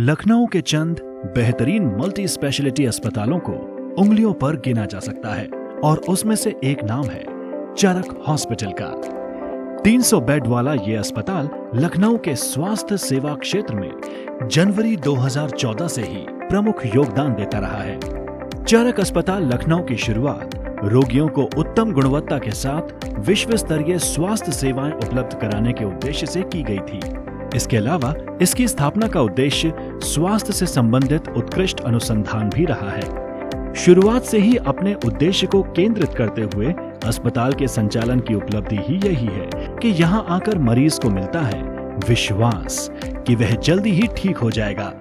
लखनऊ के चंद बेहतरीन multi speciality अस्पतालों को उंगलियों पर गिना जा सकता है और उसमें से एक नाम है चरक हॉस्पिटल का। 300 बेड वाला ये अस्पताल लखनऊ के स्वास्थ्य सेवा क्षेत्र में जनवरी 2014 से ही प्रमुख योगदान देता रहा है। चरक अस्पताल लखनऊ की शुरुआत रोगियों को उत्तम गुणवत्ता के साथ विश्व स्तरीय स्वास्थ्य सेवाएं उपलब्ध कराने के उद्देश्य से की गई थी। इसके अलावा इसकी स्थापना का उद्देश्य स्वास्थ्य से संबंधित उत्कृष्ट अनुसंधान भी रहा है। शुरुआत से ही अपने उद्देश्य को केंद्रित करते हुए अस्पताल के संचालन की उपलब्धि ही यही है कि यहाँ आकर मरीज को मिलता है विश्वास कि वह जल्दी ही ठीक हो जाएगा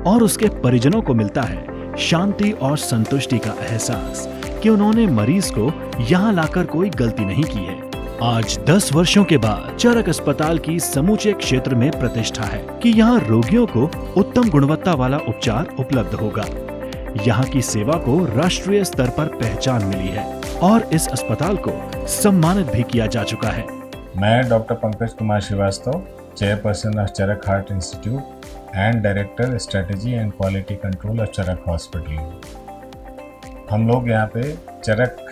और उसके परिजनों को मिलता है शांति और संतुष्टि का एहसास कि उन्होंने मरीज को यहाँ लाकर कोई गलती नहीं की है। आज 10 वर्षों के बाद चरक अस्पताल की समूचे क्षेत्र में प्रतिष्ठा है कि यहाँ रोगियों को उत्तम गुणवत्ता वाला उपचार उपलब्ध होगा। यहाँ की सेवा को राष्ट्रीय स्तर पर पहचान मिली है और इस अस्पताल को सम्मानित भी किया जा चुका है। मैं doctor Pankaj Kumar Shrivastava, chairperson of Charak heart institute and director strategy and quality control of Charak hospital. हम लोग यहाँ पे चरक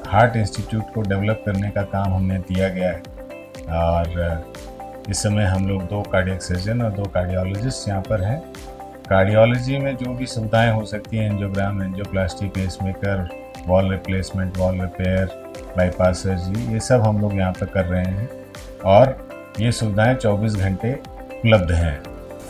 हार्ट इंस्टीट्यूट को डेवलप करने का काम हमने दिया गया है और इस समय हम लोग 2 कार्डियक सर्जन और 2 कार्डियोलॉजिस्ट यहाँ पर हैं। कार्डियोलॉजी में जो भी सुविधाएं हो सकती हैं, angiogram, angioplasty, pacemaker, wall replacement, wall repair, bypass surgery, ये सब हम लोग यहाँ पर कर रहे हैं और ये सुविधाएं 24 घंटे उपलब्ध हैं।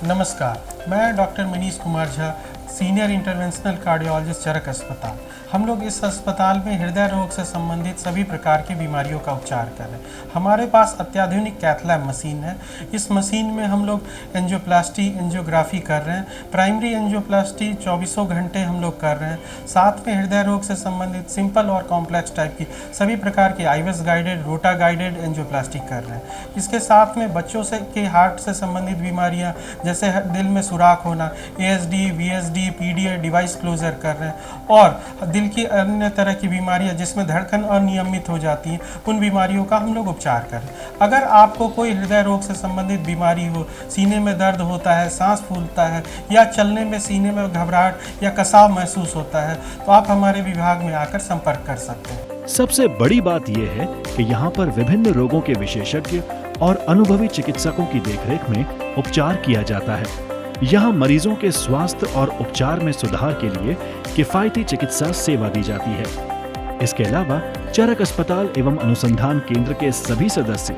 नमस्कार, मैं doctor Manish Kumar Jha, senior interventional cardiologist, Charak अस्पताल। हम लोग इस अस्पताल में हृदय रोग से संबंधित सभी प्रकार की बीमारियों का उपचार कर रहे हैं। हमारे पास अत्याधुनिक कैथ लैब मशीन है। इस मशीन में हम लोग एंजियोप्लास्टी, एंजियोग्राफी कर रहे हैं। प्राइमरी एंजियोप्लास्टी 24 घंटे हम लोग कर रहे हैं। साथ में हृदय रोग से संबंधित सिंपल और कॉम्प्लेक्स टाइप की सभी प्रकार की आईवेस गाइडेड, रोटा गाइडेड एंजियोप्लास्टी कर रहे हैं। इसके साथ में बच्चों से के हार्ट से संबंधित बीमारियाँ जैसे दिल में सुराख होना, ASD, VSD, PDA device closure कर रहे हैं और दिल की अन्य तरह की बीमारियां जिसमें धड़कन अनियमित हो जाती है, उन बीमारियों का हम लोग उपचार करें। अगर आपको कोई हृदय रोग से संबंधित बीमारी हो, सीने में दर्द होता है, सांस फूलता है या चलने में सीने में घबराहट या कसाव महसूस होता है, तो आप हमारे विभाग में आकर संपर्क कर सकते हैं। सबसे बड़ी बात यह है कि यहाँ पर विभिन्न रोगों के विशेषज्ञ और अनुभवी चिकित्सकों की देखरेख में उपचार किया जाता है। यहाँ मरीजों के स्वास्थ्य और उपचार में सुधार के लिए किफायती चिकित्सा सेवा दी जाती है। इसके अलावा चरक अस्पताल एवं अनुसंधान केंद्र के सभी सदस्य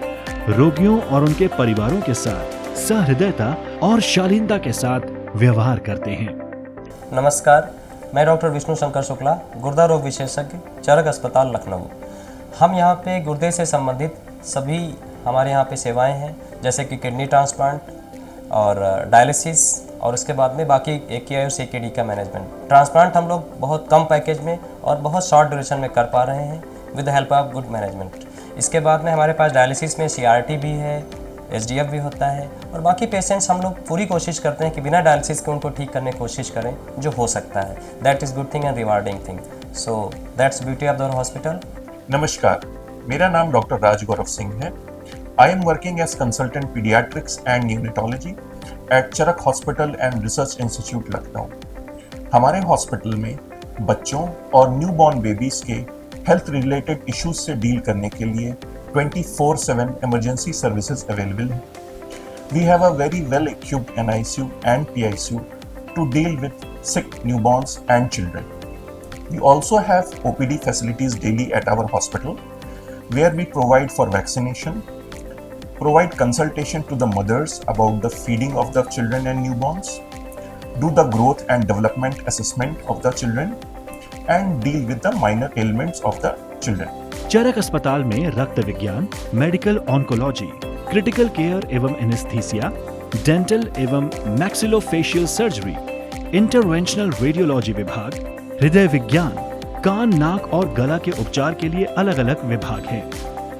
रोगियों और उनके परिवारों के साथ सहृदयता और शालीनता के साथ व्यवहार करते हैं। नमस्कार, मैं डॉक्टर विष्णु शंकर शुक्ला, गुर्दा रोग विशेषज्ञ, चरक अस्पताल लखनऊ। हम यहाँ पे गुर्दे से संबंधित सभी हमारे यहाँ पे सेवाएं हैं, जैसे कि किडनी ट्रांसप्लांट और डायलिसिस और उसके बाद में बाकी AKI और CKD का मैनेजमेंट। ट्रांसप्लांट हम लोग बहुत कम पैकेज में और बहुत शॉर्ट ड्यूरेशन में कर पा रहे हैं with the help of good management. इसके बाद में हमारे पास डायलिसिस में CRT भी है, SDF भी होता है और बाकी पेशेंट्स हम लोग पूरी कोशिश करते हैं कि बिना डायलिसिस के उनको ठीक करने की कोशिश करें जो हो सकता है। That is good thing and rewarding thing. So that's beauty of the hospital. नमस्कार, मेरा नाम डॉक्टर राज गौरव सिंह है। I am working as consultant pediatrics and neonatology at Charak Hospital and Research Institute, Lucknow. हमारे हॉस्पिटल में बच्चों और न्यूबॉर्न बेबीज के health related issues से डील करने के लिए 24/7 इमरजेंसी सर्विसेज अवेलेबल हैं। We have a very well equipped NICU and PICU to deal with sick newborns and children. We also have OPD facilities daily at our hospital where we provide for vaccination, provide consultation to the mothers about the feeding of the children and newborns, do the growth and development assessment of the children, and deal with the minor ailments of the children. चरक अस्पताल में रक्त विज्ञान, medical oncology, critical care एवं anaesthesia, dental एवं maxillofacial surgery, interventional radiology विभाग, हृदय विज्ञान, कान, नाक और गला के उपचार के लिए अलग अलग विभाग हैं।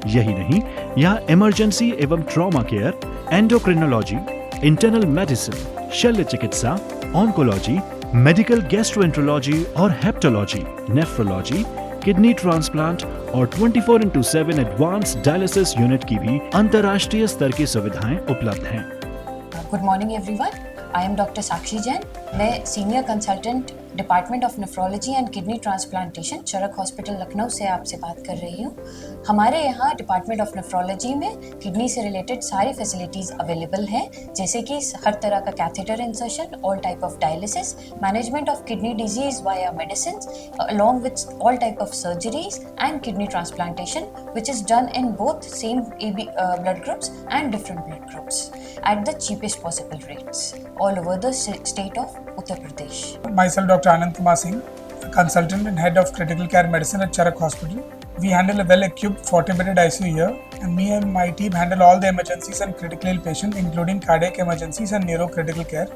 यही नहीं, यहाँ इमरजेंसी एवं trauma care, endocrinology, internal medicine, शल्य चिकित्सा, ऑन्कोलॉजी, मेडिकल गैस्ट्रोएंट्रोलॉजी और हेप्टोलॉजी, नेफ्रोलॉजी, किडनी ट्रांसप्लांट और 24/7 एडवांस डायलिसिस यूनिट की भी अंतर्राष्ट्रीय स्तर की सुविधाएं उपलब्ध हैं। Good morning everyone. I am doctor Sakshi Jain. मैं senior consultant department of nephrology and kidney transplantation Charak hospital Lucknow से आपसे बात कर रही हूँ। हमारे यहाँ डिपार्टमेंट ऑफ नेफ्रोलॉजी में किडनी से रिलेटेड सारी फैसिलिटीज़ अवेलेबल हैं, जैसे कि हर तरह का catheter insertion, all type of dialysis, management of kidney disease via medicine, along with all type of surgeries and kidney transplantation, which is done in both same blood groups and different blood groups at the cheapest possible rates all over the state of Uttar Pradesh. Myself, Dr. Anand Kumar Singh, consultant and head of critical care medicine at Charak Hospital. We handle a well-equipped 40-bedded ICU here, and me and my team handle all the emergencies and critically ill patients, including cardiac emergencies and neurocritical care,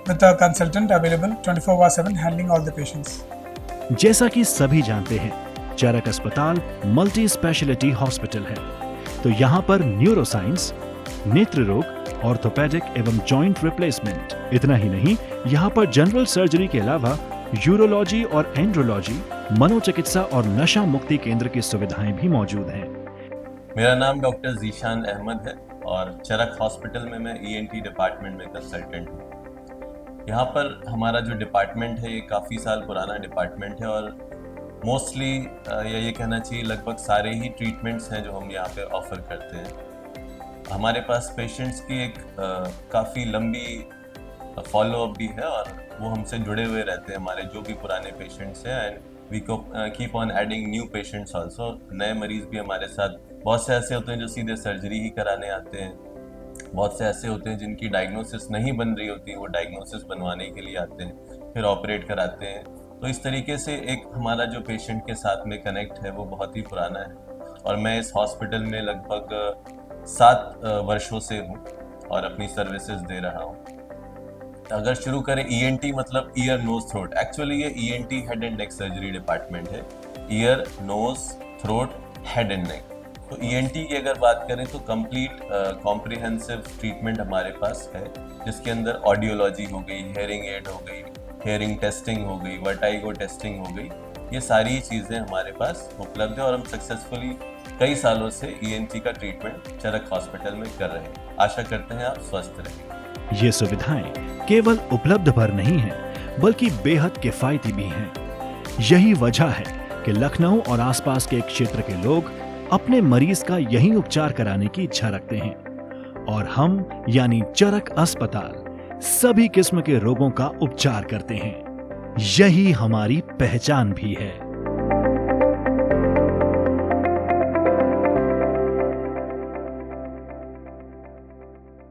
with a consultant available 24/7 handling all the patients. जैसा कि सभी जानते हैं, चरक अस्पताल multi speciality hospital है, तो यहाँ पर न्यूरोसाइंस, नेत्र रोग, ऑर्थोपेडिक एवं जॉइंट रिप्लेसमेंट, इतना ही नहीं, यहाँ पर जनरल सर्जरी के अलावा यूरोलॉजी और एंड्रोलॉजी, मनोचिकित्सा और नशा मुक्ति केंद्र की सुविधाएं भी मौजूद हैं। मेरा नाम डॉक्टर जीशान अहमद है और चरक हॉस्पिटल में मैं ENT डिपार्टमेंट में कंसल्टेंट हूँ। यहाँ पर हमारा जो डिपार्टमेंट है ये काफ़ी साल पुराना डिपार्टमेंट है और मोस्टली ये कहना चाहिए लगभग सारे ही ट्रीटमेंट्स हैं जो हम यहाँ पे ऑफ़र करते हैं। हमारे पास पेशेंट्स की एक काफ़ी लंबी फॉलोअप भी है और वो हमसे जुड़े हुए रहते हैं, हमारे जो भी पुराने पेशेंट्स हैं, and we keep on adding new patients also. नए मरीज़ भी हमारे साथ बहुत से ऐसे होते हैं जो सीधे सर्जरी ही कराने आते हैं, बहुत से ऐसे होते हैं जिनकी डायग्नोसिस नहीं बन रही होती, वो डायग्नोसिस बनवाने के लिए आते हैं, फिर ऑपरेट कराते हैं। तो इस तरीके से एक हमारा जो पेशेंट के साथ में कनेक्ट है वो बहुत ही पुराना है और मैं इस हॉस्पिटल में लगभग 7 वर्षों से हूँ और अपनी सर्विसेज दे रहा हूँ। अगर शुरू करें ENT मतलब ईयर नोज थ्रोट, एक्चुअली ये ENT head and neck surgery department है, ear nose throat head and neck. तो ENT की अगर बात करें तो कंप्लीट कॉम्प्रिहेंसिव ट्रीटमेंट हमारे पास है, जिसके अंदर ऑडियोलॉजी हो गई, हेयरिंग एड हो गई, हेयरिंग टेस्टिंग हो गई, वर्टाइगो टेस्टिंग हो गई, ये सारी चीज़ें हमारे पास उपलब्ध है और हम सक्सेसफुली कई सालों से ENT का ट्रीटमेंट चरक हॉस्पिटल में कर रहे हैं। आशा करते हैं आप स्वस्थ रहें। ये सुविधाएं केवल उपलब्ध भर नहीं हैं, बल्कि बेहद किफायती भी हैं। यही वजह है कि लखनऊ और आसपास के क्षेत्र के लोग अपने मरीज का यही उपचार कराने की इच्छा रखते हैं और हम यानी चरक अस्पताल सभी किस्म के रोगों का उपचार करते हैं। यही हमारी पहचान भी है।